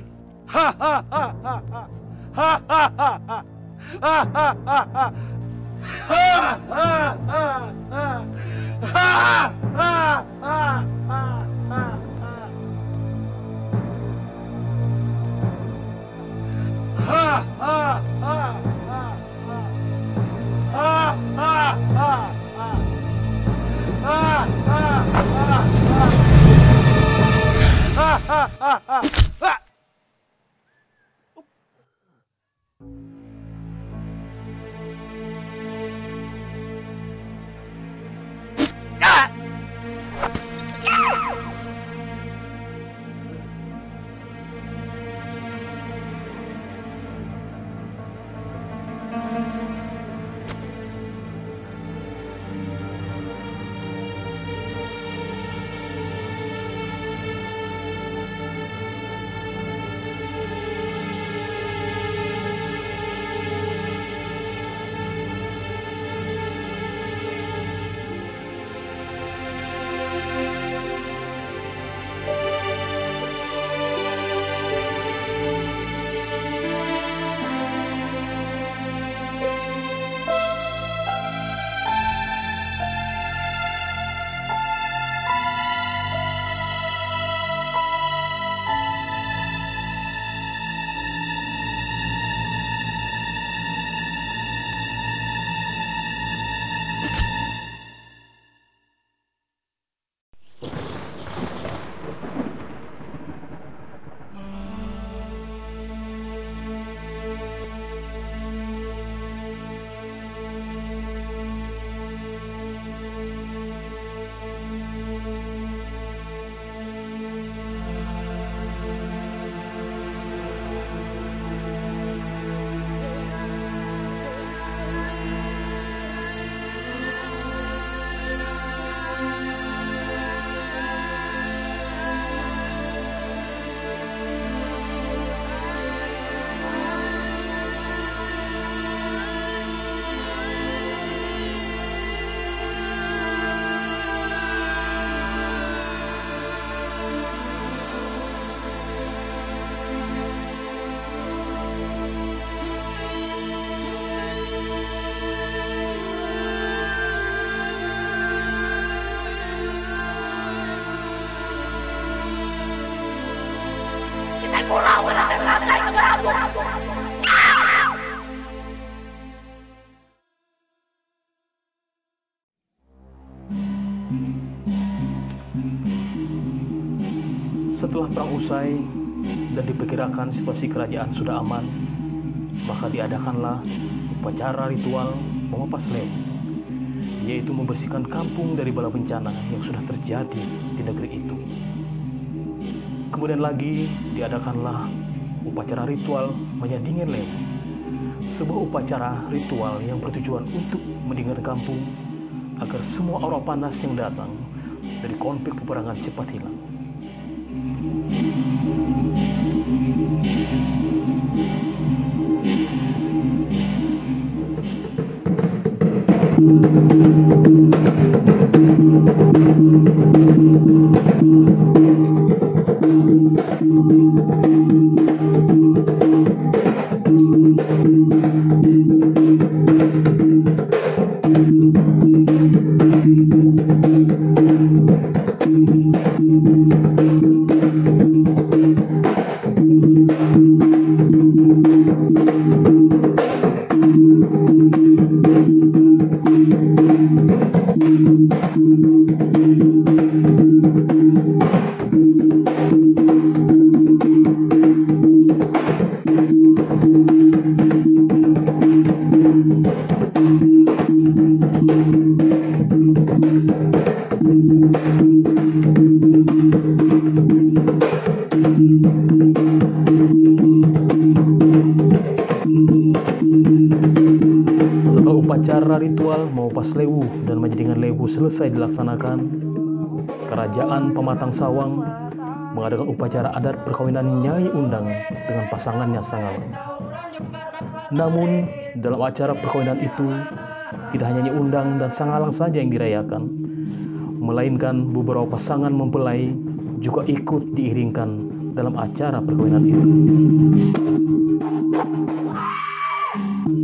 Setelah perang usai dan diperkirakan situasi kerajaan sudah aman, maka diadakanlah upacara ritual memampas lem, yaitu membersihkan kampung dari bala bencana yang sudah terjadi di negeri itu. Kemudian lagi diadakanlah upacara ritual menyandingin lem, sebuah upacara ritual yang bertujuan untuk mendinginkan kampung agar semua aura panas yang datang dari konflik peperangan cepat hilang. Setelah upacara ritual mengupas lewu dan menjadikan lewu selesai dilaksanakan, Kerajaan Pematang Sawang mengadakan upacara adat perkawinan Nyai Undang dengan pasangannya Sangalang. Namun, dalam acara perkawinan itu, tidak hanya Nyai Undang dan Sangalang saja yang dirayakan, melainkan beberapa pasangan mempelai juga ikut diiringkan dalam acara perkawinan itu.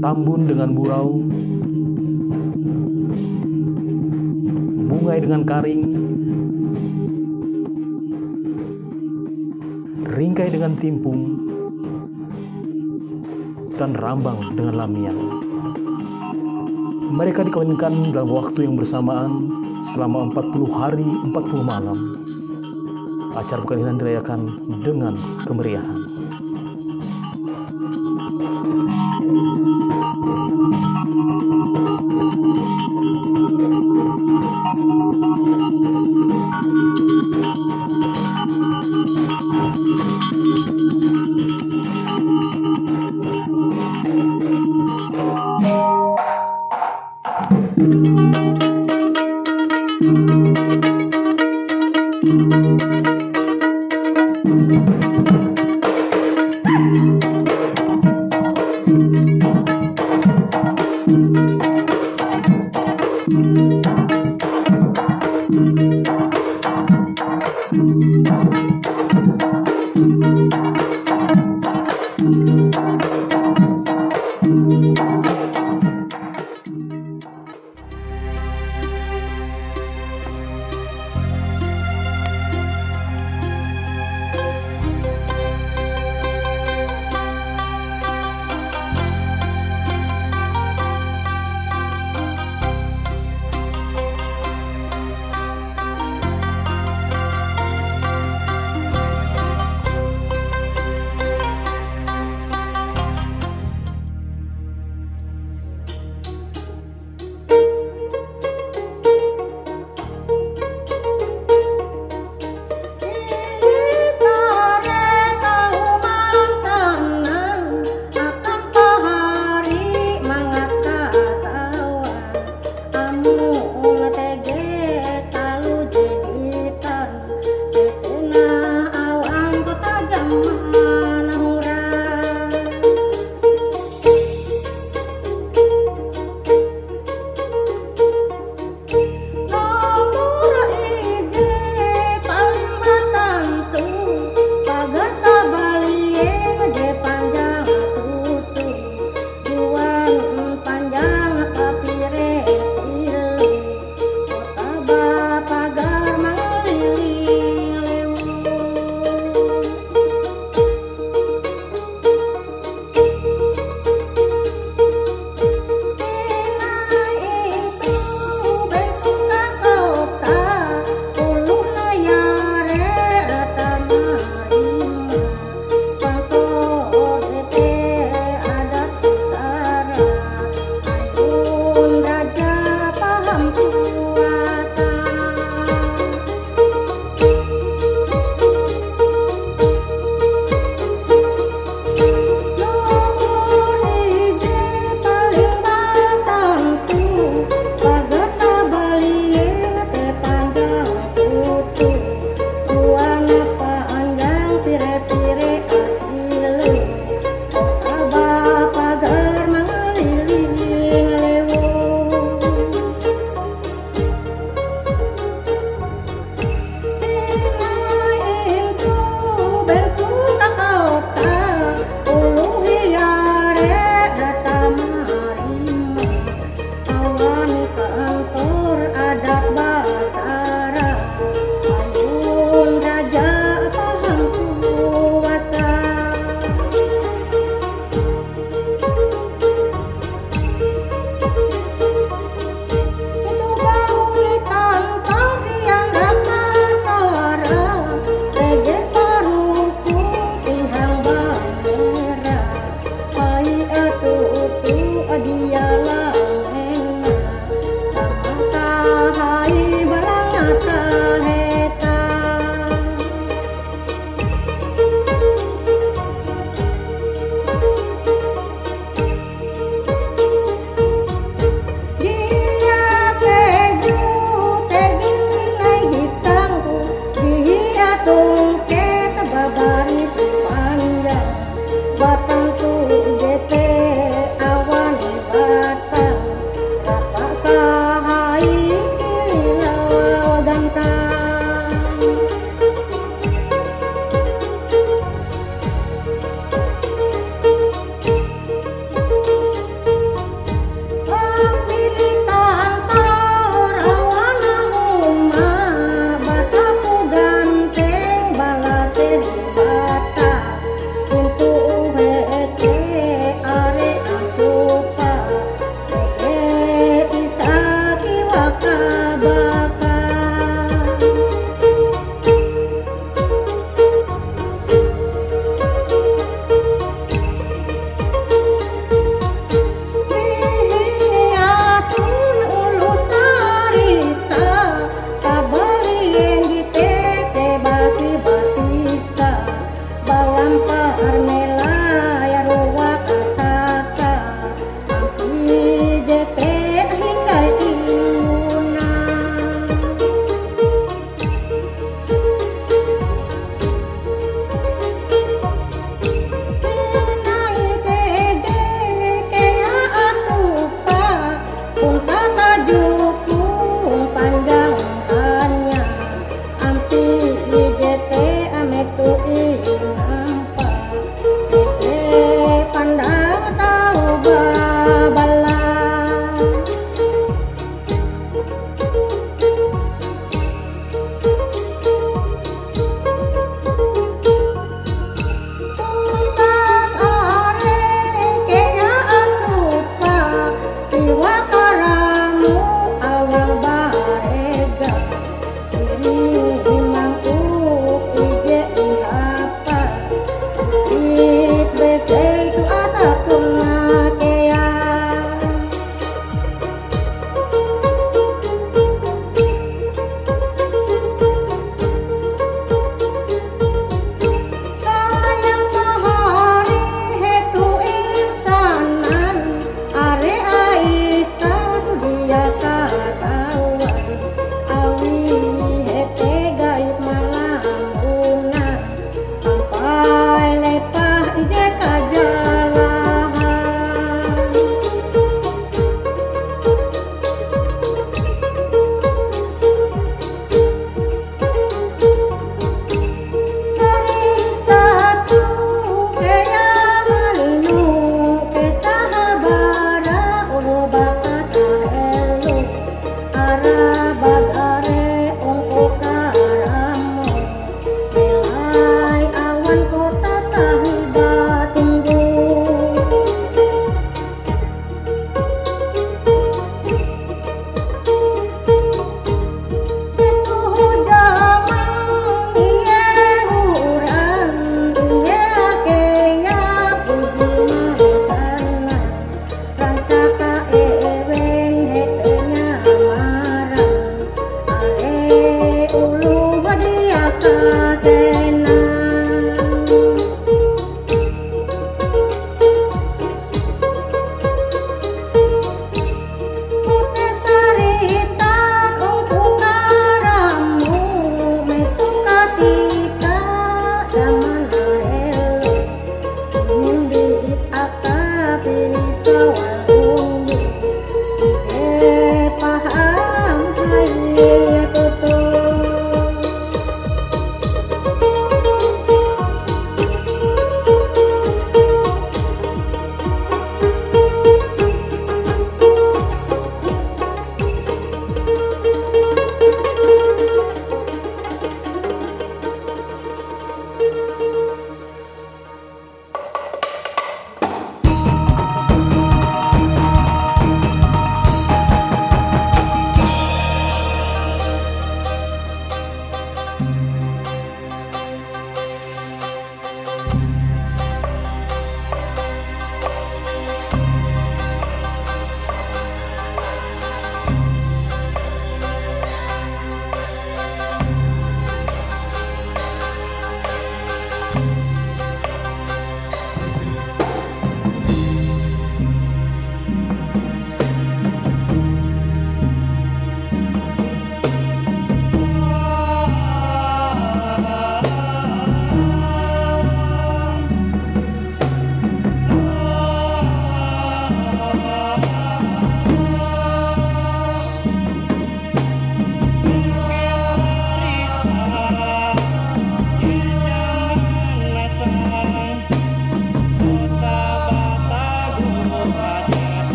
Tambun dengan Burau, Bungai dengan Karing, Ringkai dengan Timpung, dan Rambang dengan Lamiang. Mereka dikawinkan dalam waktu yang bersamaan selama 40 hari 40 malam. Acara perkawinan dirayakan dengan kemeriahan.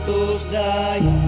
Putus daya